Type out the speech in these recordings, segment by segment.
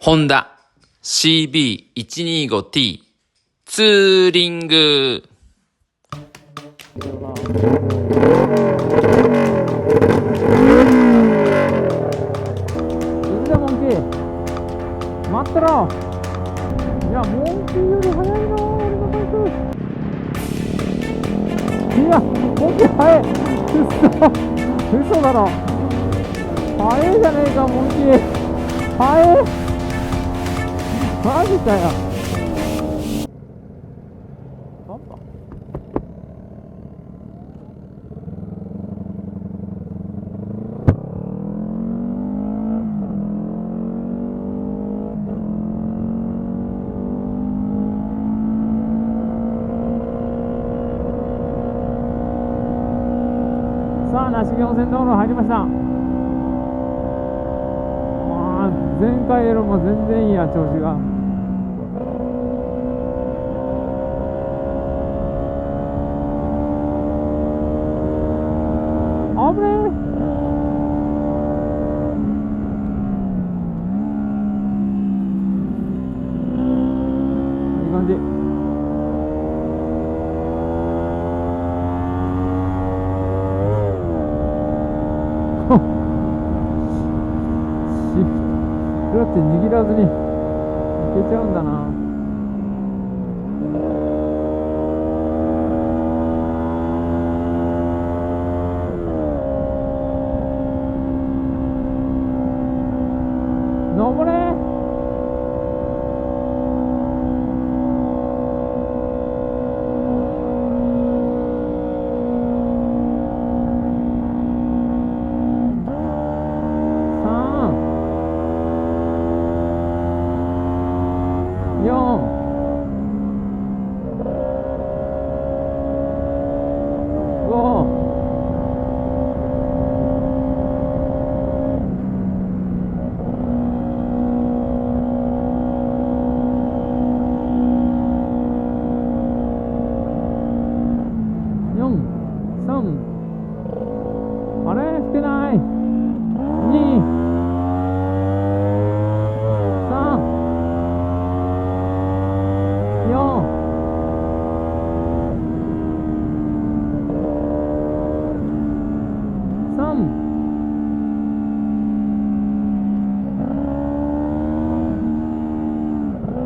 ホンダ CB125T ツーリング。いざモンキー待ってろ。いやモンキーより速いな俺のバイク。いやモンキー速い。嘘だろ。速いじゃねえかモンキー。速いマジかよ。パパさあ梨木温泉道路入りました。前回よりも全然いいや調子が。危ねえ。いい感じ。だって握らずにいけちゃうんだな。登れ。あれ来てない。2、3、4、3、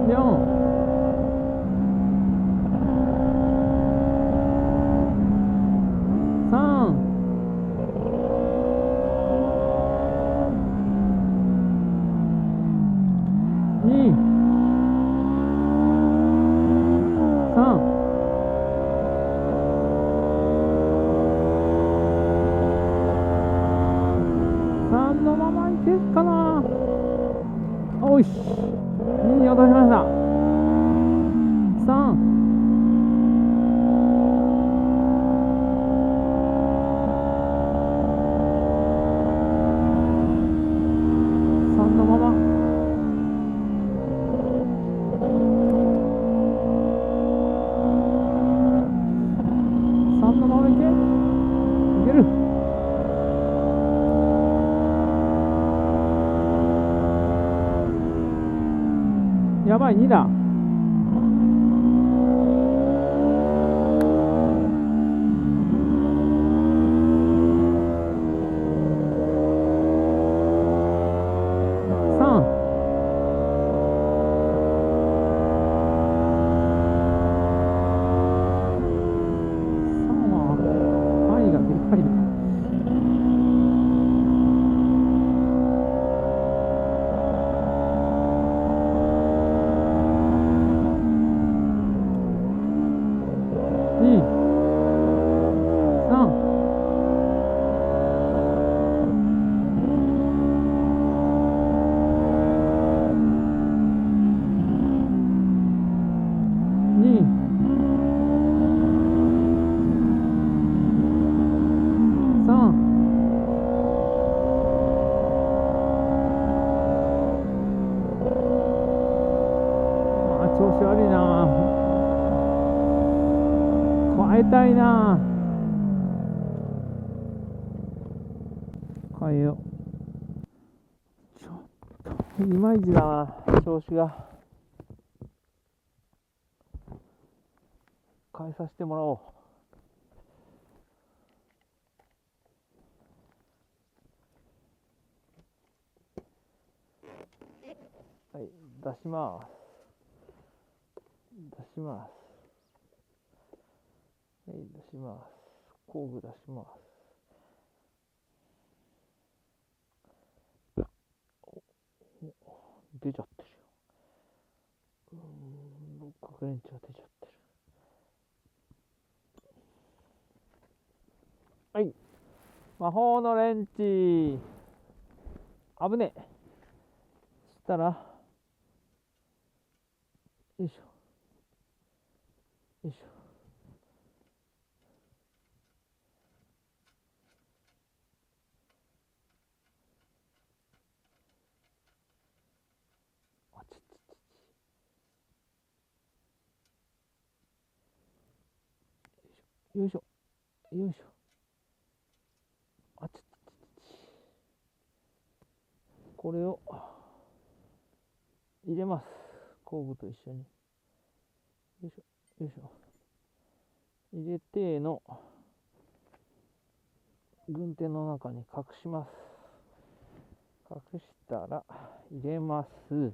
4、3のままいけるかな。おいし2に落としました。3、3のまま。3のままいける。やばい2だ。3、範囲がでかいな。2、3、2、3、調子悪いな。変えたいな。変えよう。ちょっといまいちだな、調子が。変えさせてもらおう。はい、出します。出します。はい、出します。工具出します。出ちゃってるよ。六角レンチが出ちゃってる。はい、魔法のレンチ。危ねえ。したら、よいしょ。よいしょ。あちちちち。よいしょ。よいしょ。あちちちち。これを入れます。工具と一緒に。よいしょ。よいしょ。入れての軍手の中に隠します。隠したら入れます。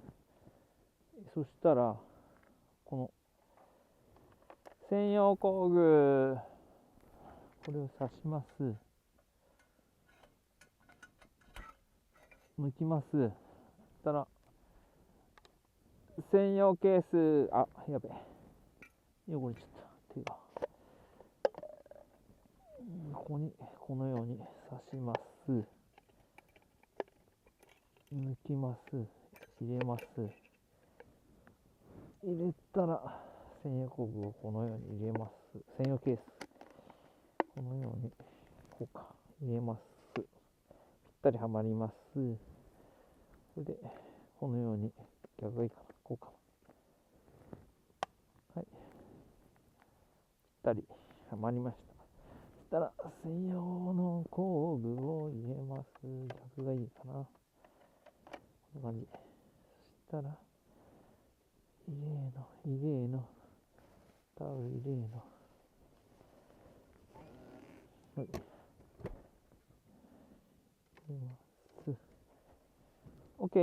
そしたらこの専用工具、これを刺します。抜きます。そしたら専用ケース、あ、やべえ、汚れちゃった手が。ここにこのように刺します。抜きます。入れます。入れたら専用工具をこのように入れます。専用ケースこのようにこうか入れます。ぴったりはまります。それでこのように逆がいいかな、こうかな。はい、ぴったりはまりました。そしたら専用の工具を入れます。逆がいいかな、こんな感じ。そしたら入れのタオル入れの、はい、入れます。 OK。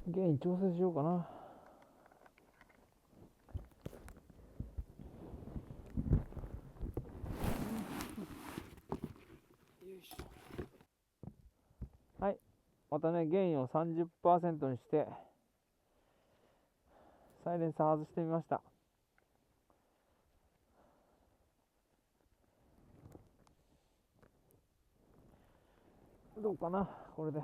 ゲイン調整しようかな。はい、またねゲインを 30% にしてサイレンサー外してみました。どうかな、これで。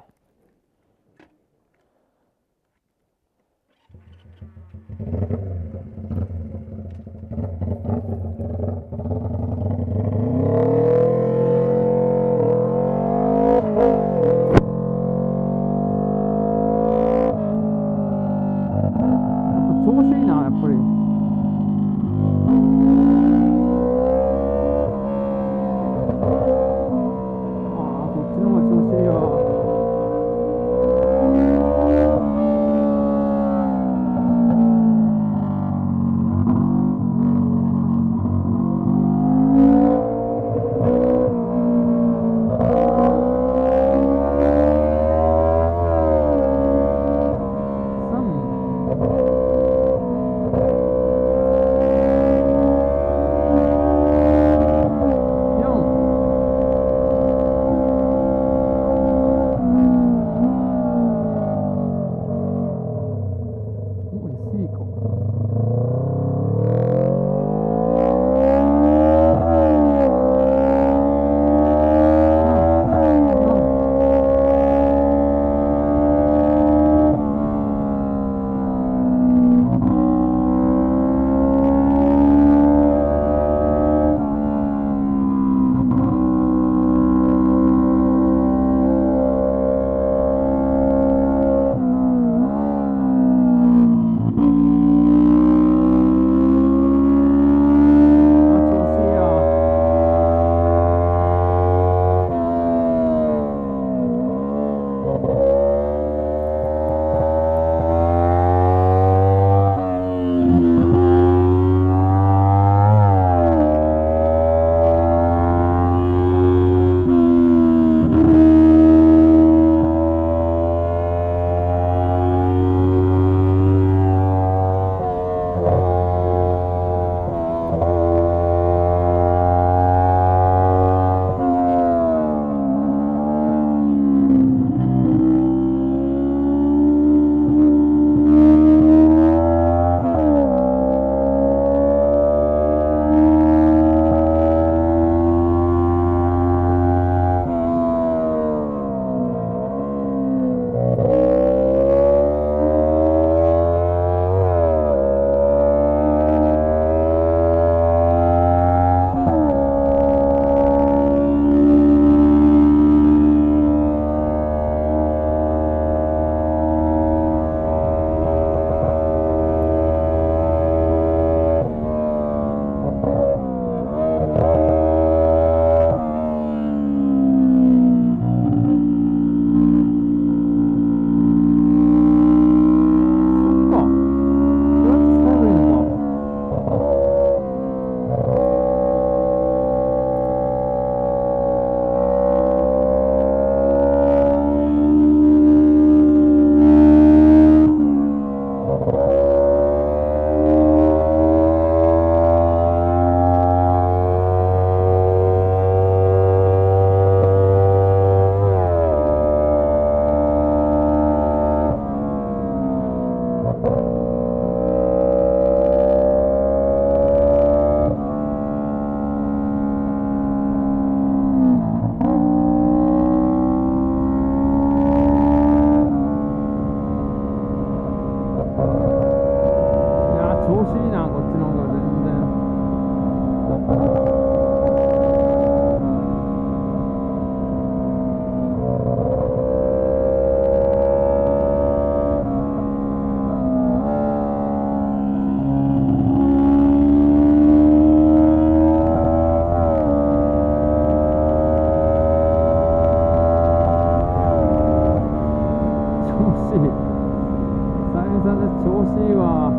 調子いいな、やっぱり。ああ、こっちの方が調子いいわ。子いいな、こっちの方が全然。調子いい。久々で調子いいわ。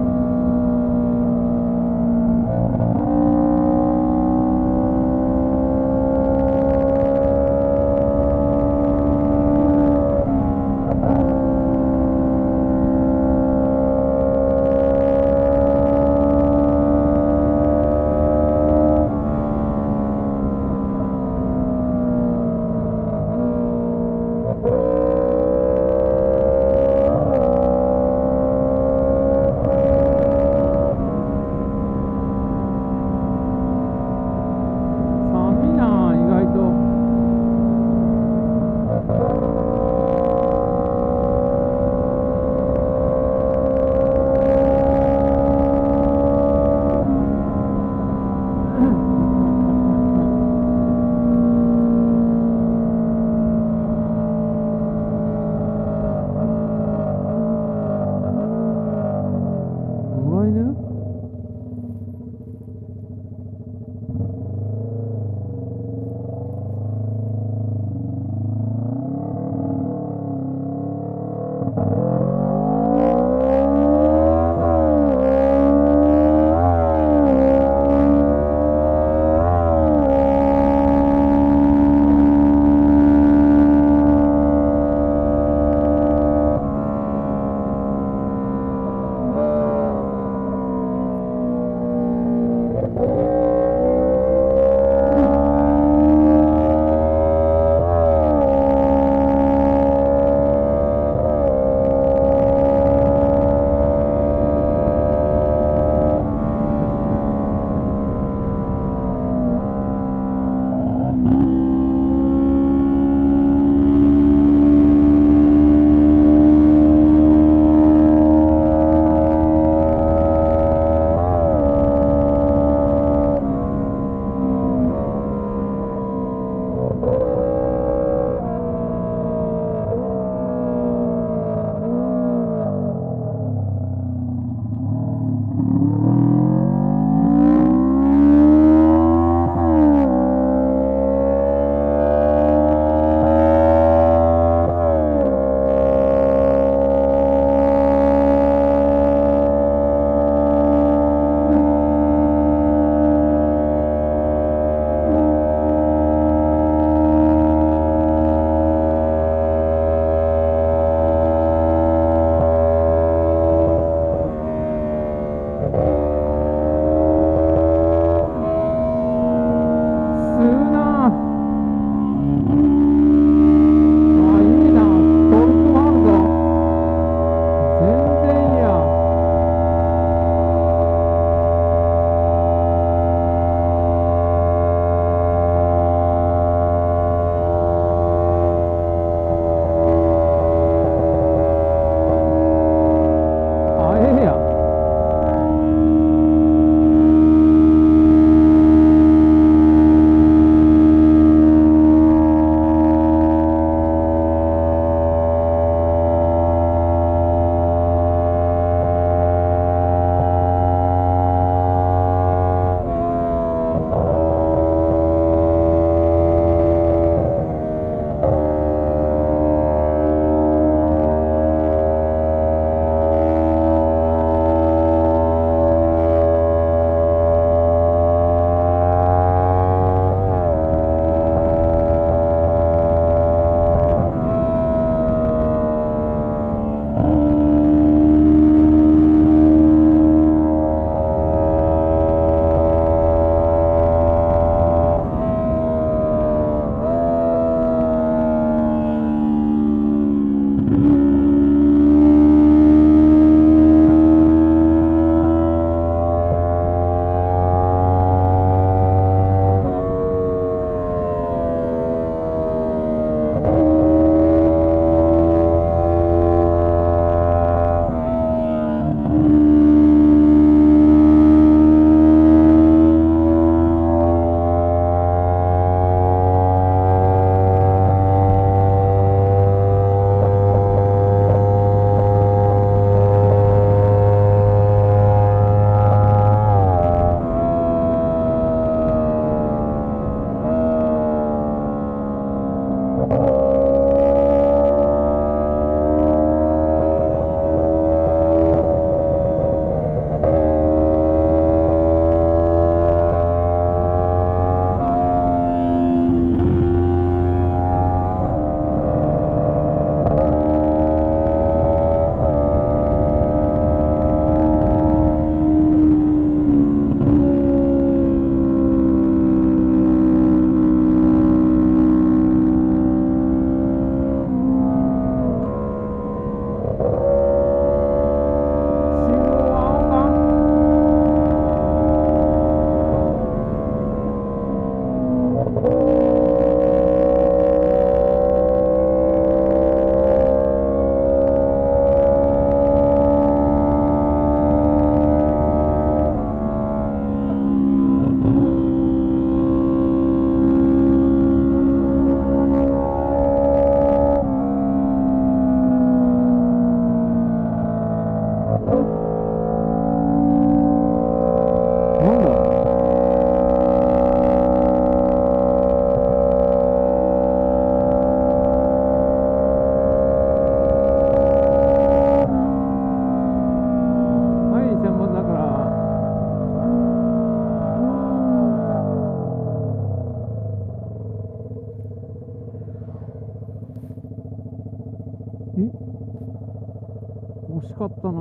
かったな。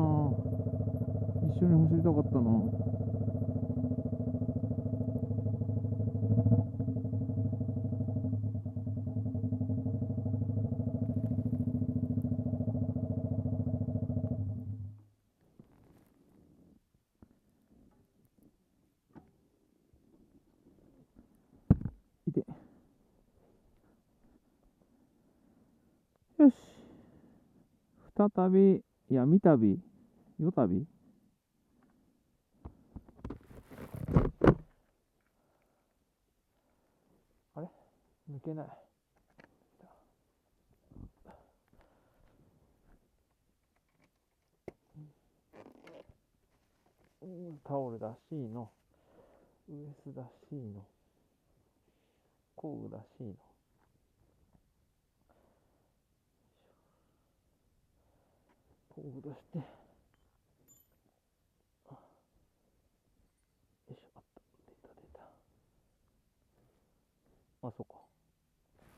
一緒に走りたかったな。いて。よし。再び、いや、三旅、夜旅。あれ抜けない。タオルだしの、ウエスだしの、工具だしの。工具出して。よいしょ、あった。出た。あ、そうか。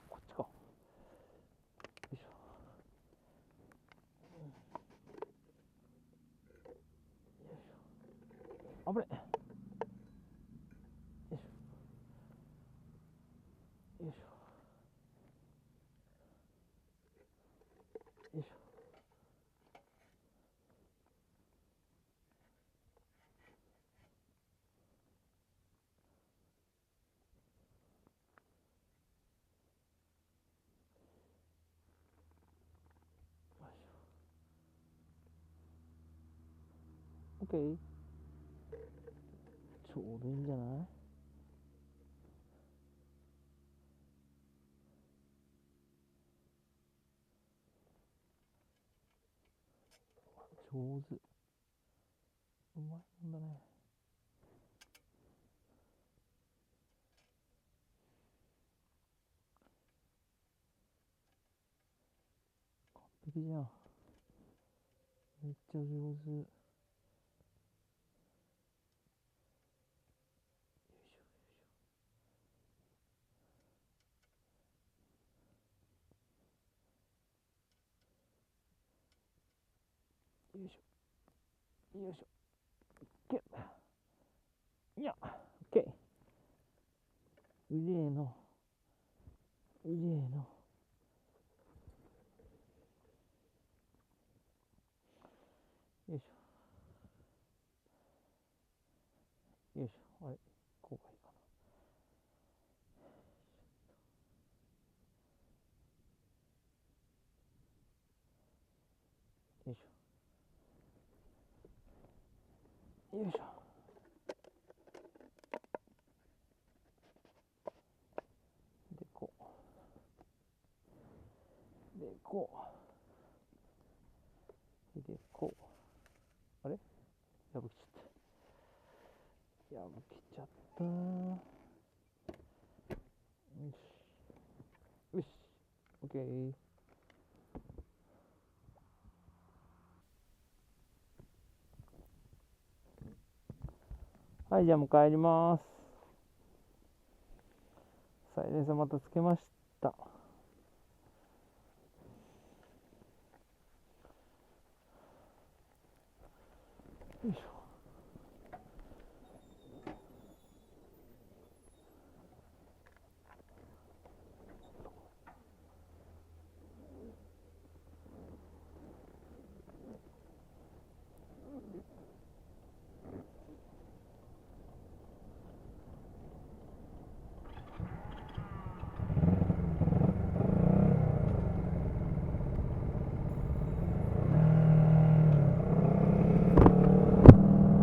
こっちか。よいしょ。よいしょ。あぶね。よいしょ。よいしょ。よいしょ。オッケー。ちょうどいいんじゃない？上手。うまいもんだね。完璧じゃん。めっちゃ上手。よいしょ。よいしょ。ゲッ。いや、オッケー。うれえの。うれえの。よいしょ。よいしょ。あれ、こうがいいかな。よいしょ。よいしょ。で、こう。で、こう。で、こう。あれ破けちゃった。破けちゃったー。よし。よし。オッケー。はい、じゃあもう帰ります。サイレンサーまたつけました。よいしょ。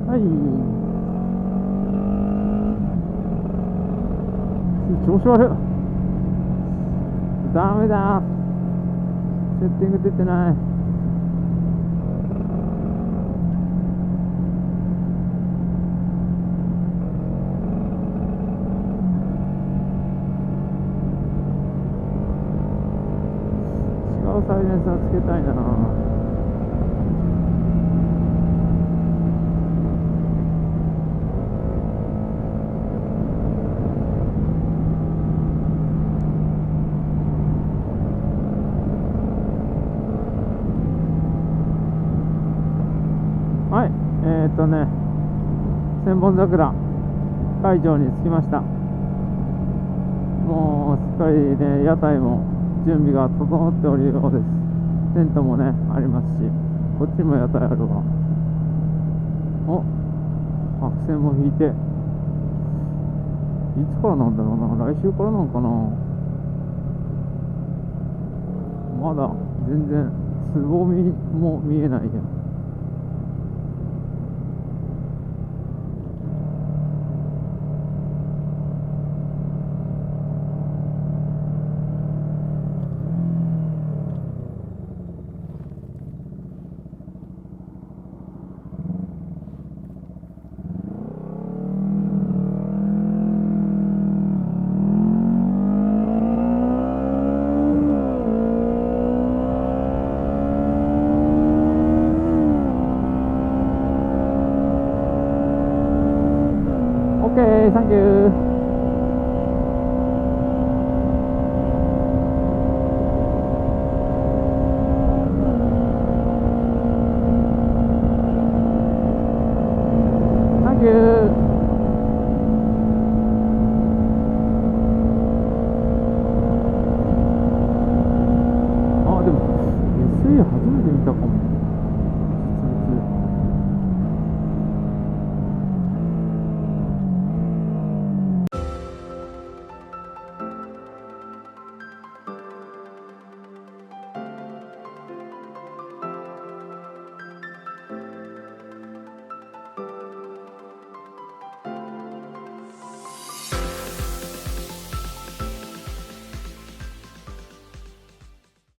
はい。調子悪い。ダメだ。セッティング出てない。違うサイレンサーつけたいな。千本桜会場に着きました。もうすっかりね、屋台も準備が整っておるようです。テントもねありますし、こっちも屋台あるわ。お、白線も引いて、いつからなんだろうな、来週からなんかな。まだ全然つぼみも見えないや。オッケー、サンキュー。